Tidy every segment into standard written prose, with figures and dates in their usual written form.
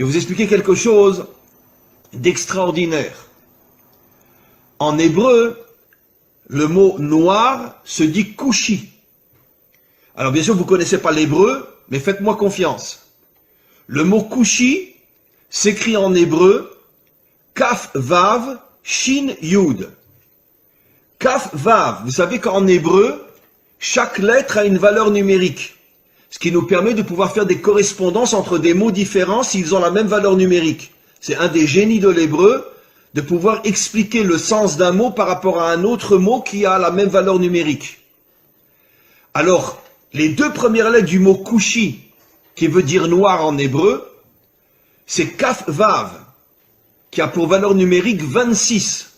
Je vais vous expliquer quelque chose d'extraordinaire. En hébreu, le mot noir se dit kushi. Alors bien sûr, vous ne connaissez pas l'hébreu, mais faites-moi confiance. Le mot kushi s'écrit en hébreu kaf vav shin yud. Kaf vav, vous savez qu'en hébreu, chaque lettre a une valeur numérique. Ce qui nous permet de pouvoir faire des correspondances entre des mots différents s'ils ont la même valeur numérique. C'est un des génies de l'hébreu, de pouvoir expliquer le sens d'un mot par rapport à un autre mot qui a la même valeur numérique. Alors, les deux premières lettres du mot kushi, qui veut dire noir en hébreu, c'est kaf vav, qui a pour valeur numérique 26.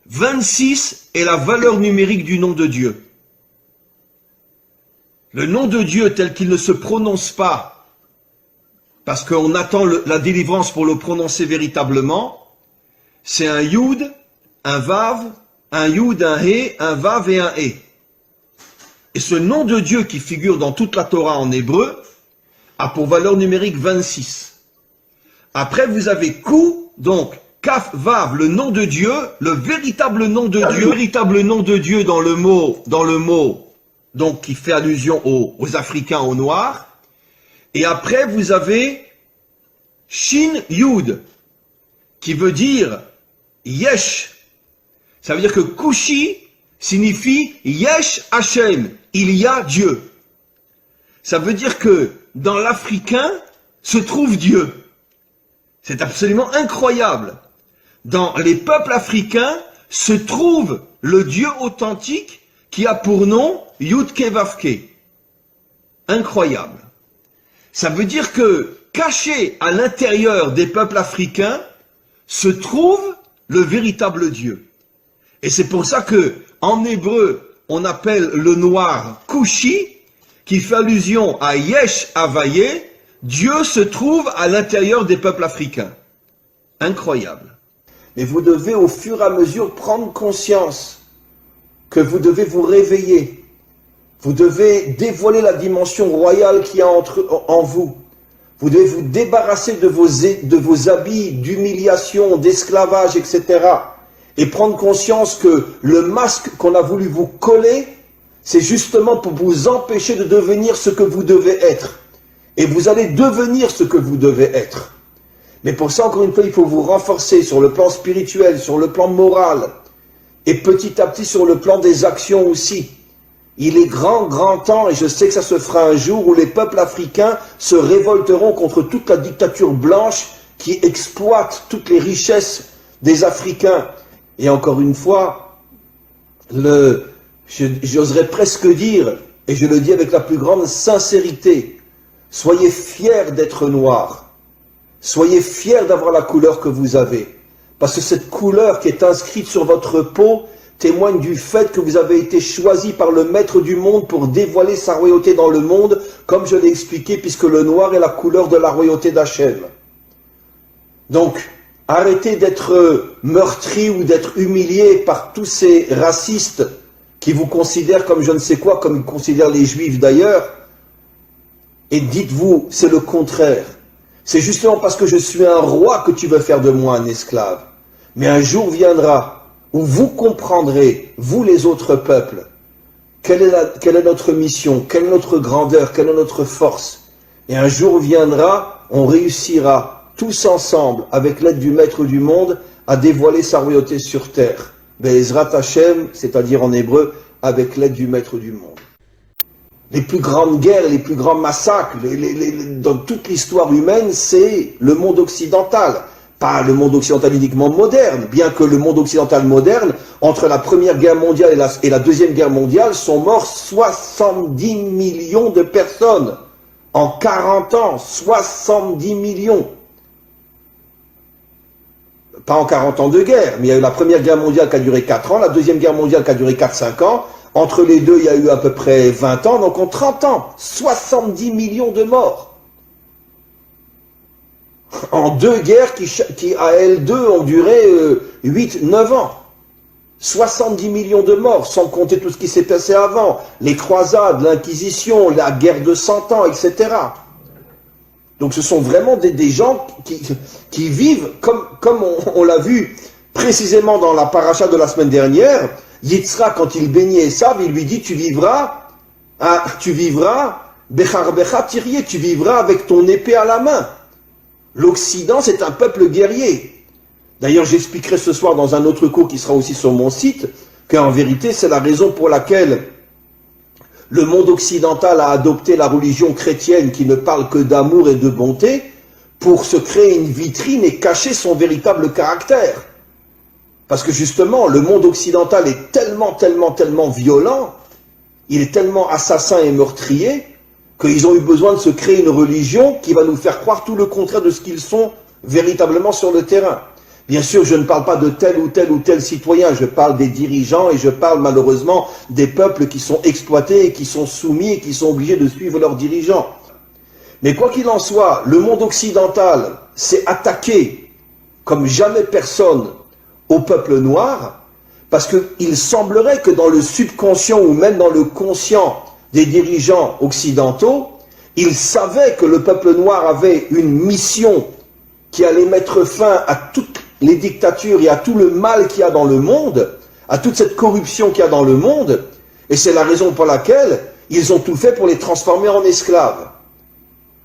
26 est la valeur numérique du nom de Dieu. Le nom de Dieu tel qu'il ne se prononce pas, parce qu'on attend la délivrance pour le prononcer véritablement, c'est un Yud, un Vav, un Yud, un He, un Vav et un He. Et ce nom de Dieu qui figure dans toute la Torah en hébreu a pour valeur numérique 26. Après vous avez Ku, donc Kaf Vav, le nom de Dieu, le véritable nom de Dieu, le véritable nom de Dieu dans le mot, donc qui fait allusion aux Africains, aux Noirs. Et après vous avez Shin Yud, qui veut dire Yesh. Ça veut dire que Kushi signifie Yesh Hashem, il y a Dieu. Ça veut dire que dans l'Africain se trouve Dieu. C'est absolument incroyable. Dans les peuples africains se trouve le Dieu authentique qui a pour nom Yudke Vavke. Incroyable. Ça veut dire que caché à l'intérieur des peuples africains se trouve le véritable Dieu. Et c'est pour ça que en hébreu on appelle le noir Kushi, qui fait allusion à Yesh Havaye, Dieu se trouve à l'intérieur des peuples africains. Incroyable. Mais vous devez au fur et à mesure prendre conscience que vous devez vous réveiller. Vous devez dévoiler la dimension royale qu'il y a en vous. Vous devez vous débarrasser de vos habits d'humiliation, d'esclavage, etc. Et prendre conscience que le masque qu'on a voulu vous coller, c'est justement pour vous empêcher de devenir ce que vous devez être. Et vous allez devenir ce que vous devez être. Mais pour ça, encore une fois, il faut vous renforcer sur le plan spirituel, sur le plan moral, et petit à petit sur le plan des actions aussi. Il est grand temps, et je sais que ça se fera un jour, où les peuples africains se révolteront contre toute la dictature blanche qui exploite toutes les richesses des Africains. Et encore une fois, j'oserais presque dire, et je le dis avec la plus grande sincérité, soyez fiers d'être noirs. Soyez fiers d'avoir la couleur que vous avez. Parce que cette couleur qui est inscrite sur votre peau témoigne du fait que vous avez été choisi par le maître du monde pour dévoiler sa royauté dans le monde, comme je l'ai expliqué, puisque le noir est la couleur de la royauté d'Hachem. Donc, arrêtez d'être meurtri ou d'être humilié par tous ces racistes qui vous considèrent comme je ne sais quoi, comme ils considèrent les juifs d'ailleurs, et dites-vous, c'est le contraire. C'est justement parce que je suis un roi que tu veux faire de moi un esclave. Mais un jour viendra où vous comprendrez, vous les autres peuples, quelle est notre mission, quelle est notre grandeur, quelle est notre force. Et un jour viendra, on réussira tous ensemble, avec l'aide du Maître du monde, à dévoiler sa royauté sur terre. Be'ezrat Hashem, c'est-à-dire en hébreu, avec l'aide du Maître du monde. Les plus grandes guerres, les plus grands massacres, dans toute l'histoire humaine, c'est le monde occidental. Pas le monde occidental uniquement moderne, bien que le monde occidental moderne, entre la Première Guerre mondiale et la Deuxième Guerre mondiale, sont morts 70 millions de personnes. En 40 ans, 70 millions. Pas en 40 ans de guerre, mais il y a eu la Première Guerre mondiale qui a duré 4 ans, la Deuxième Guerre mondiale qui a duré 4-5 ans. Entre les deux, il y a eu à peu près 20 ans, donc en 30 ans, 70 millions de morts. En deux guerres qui à elles deux, ont duré 8-9 ans. 70 millions de morts, sans compter tout ce qui s'est passé avant. Les croisades, l'Inquisition, la guerre de 100 ans, etc. Donc ce sont vraiment des gens qui vivent, comme on l'a vu précisément dans la paracha de la semaine dernière. Yitzhak, quand il bénit Esav, il lui dit, tu vivras, Becharbecha Tirye, tu vivras avec ton épée à la main. L'Occident, c'est un peuple guerrier. D'ailleurs, j'expliquerai ce soir dans un autre cours qui sera aussi sur mon site, qu'en vérité, c'est la raison pour laquelle le monde occidental a adopté la religion chrétienne qui ne parle que d'amour et de bonté pour se créer une vitrine et cacher son véritable caractère. Parce que justement, le monde occidental est tellement violent, il est tellement assassin et meurtrier, qu'ils ont eu besoin de se créer une religion qui va nous faire croire tout le contraire de ce qu'ils sont véritablement sur le terrain. Bien sûr, je ne parle pas de tel ou tel citoyen, je parle des dirigeants et je parle malheureusement des peuples qui sont exploités et qui sont soumis et qui sont obligés de suivre leurs dirigeants. Mais quoi qu'il en soit, le monde occidental s'est attaqué comme jamais personne au peuple noir, parce qu'il semblerait que dans le subconscient ou même dans le conscient des dirigeants occidentaux, ils savaient que le peuple noir avait une mission qui allait mettre fin à toutes les dictatures et à tout le mal qu'il y a dans le monde, à toute cette corruption qu'il y a dans le monde, et c'est la raison pour laquelle ils ont tout fait pour les transformer en esclaves.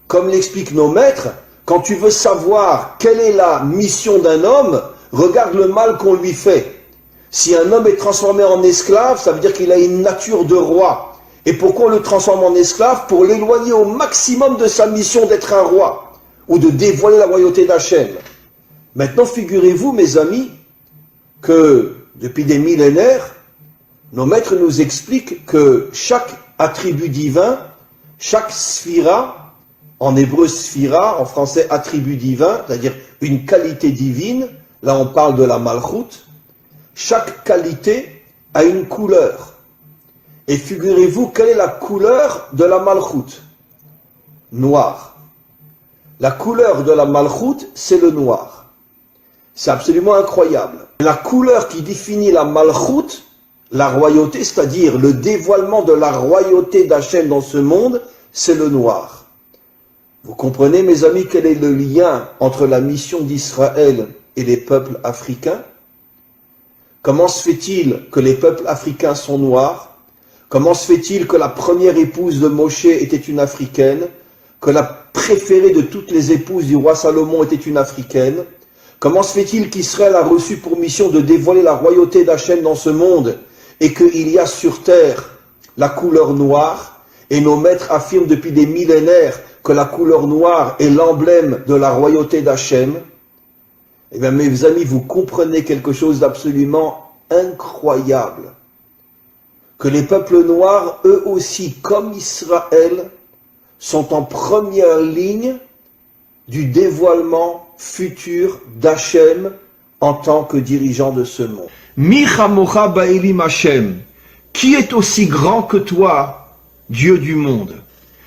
Comme l'expliquent nos maîtres, quand tu veux savoir quelle est la mission d'un homme, regarde le mal qu'on lui fait. Si un homme est transformé en esclave, ça veut dire qu'il a une nature de roi. Et pourquoi on le transforme en esclave? Pour l'éloigner au maximum de sa mission d'être un roi, ou de dévoiler la royauté d'Hachem. Maintenant, figurez-vous, mes amis, que depuis des millénaires, nos maîtres nous expliquent que chaque attribut divin, chaque sphira, en hébreu sphira, en français attribut divin, c'est-à-dire une qualité divine, là on parle de la malchoute, chaque qualité a une couleur. Et figurez-vous, quelle est la couleur de la malchoute? Noir. La couleur de la malchoute, c'est le noir. C'est absolument incroyable. La couleur qui définit la malchoute, la royauté, c'est-à-dire le dévoilement de la royauté d'Hachem dans ce monde, c'est le noir. Vous comprenez, mes amis, quel est le lien entre la mission d'Israël et les peuples africains? Comment se fait-il que les peuples africains sont noirs? Comment se fait-il que la première épouse de Moshe était une africaine? Que la préférée de toutes les épouses du roi Salomon était une africaine? Comment se fait-il qu'Israël a reçu pour mission de dévoiler la royauté d'Hachem dans ce monde et qu'il y a sur terre la couleur noire? Et nos maîtres affirment depuis des millénaires que la couleur noire est l'emblème de la royauté d'Hachem. Eh bien, mes amis, vous comprenez quelque chose d'absolument incroyable. Que les peuples noirs, eux aussi, comme Israël, sont en première ligne du dévoilement futur d'Hachem en tant que dirigeant de ce monde. Mi chamocha ba'elim Hachem, qui est aussi grand que toi, Dieu du monde?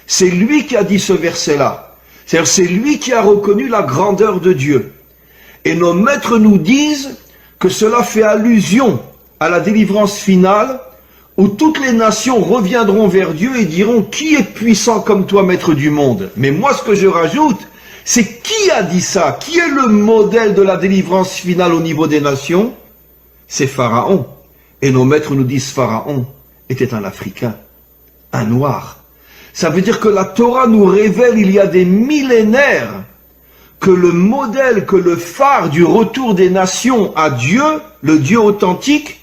C'est lui qui a dit ce verset-là. C'est-à-dire, c'est lui qui a reconnu la grandeur de Dieu. Et nos maîtres nous disent que cela fait allusion à la délivrance finale, où toutes les nations reviendront vers Dieu et diront « Qui est puissant comme toi, maître du monde ?» Mais moi, ce que je rajoute, c'est qui a dit ça? Qui est le modèle de la délivrance finale au niveau des nations? C'est Pharaon. Et nos maîtres nous disent Pharaon était un Africain, un Noir. Ça veut dire que la Torah nous révèle il y a des millénaires que le modèle, que le phare du retour des nations à Dieu, le Dieu authentique,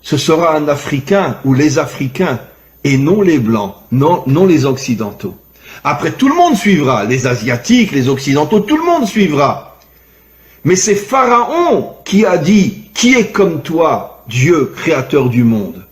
ce sera un Africain ou les Africains et non les Blancs, non les Occidentaux. Après, tout le monde suivra, les Asiatiques, les Occidentaux, tout le monde suivra. Mais c'est Pharaon qui a dit « Qui est comme toi, Dieu, créateur du monde ?»